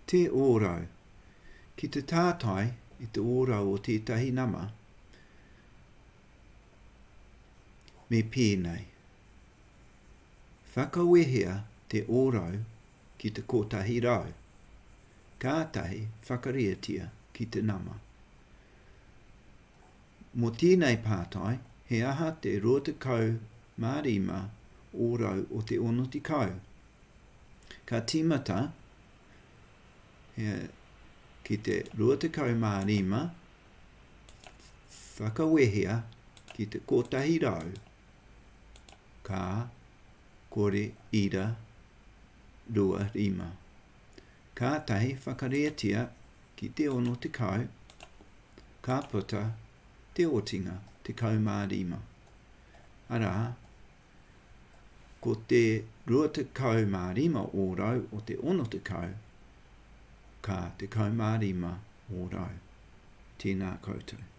Te ōrau. Ki te tātai i te ōrau o tētahi nama, me pēnei. Whakawehea te ōrau ki te kotahi rau. Kātahi whakariatia ki te nama. Mō tēnei pātai, he aha te 25 ōrau o te 60. Ka tīmata, ki te 25 whakawehea ki te kotahi rau. Ka kore ira 25. Kātahi whakareatia ki te 60. Ka puta te otinga te 15. Ara, ko te 25 ōrau o te 60, ka te 15 ōrau. Tēnā koutou.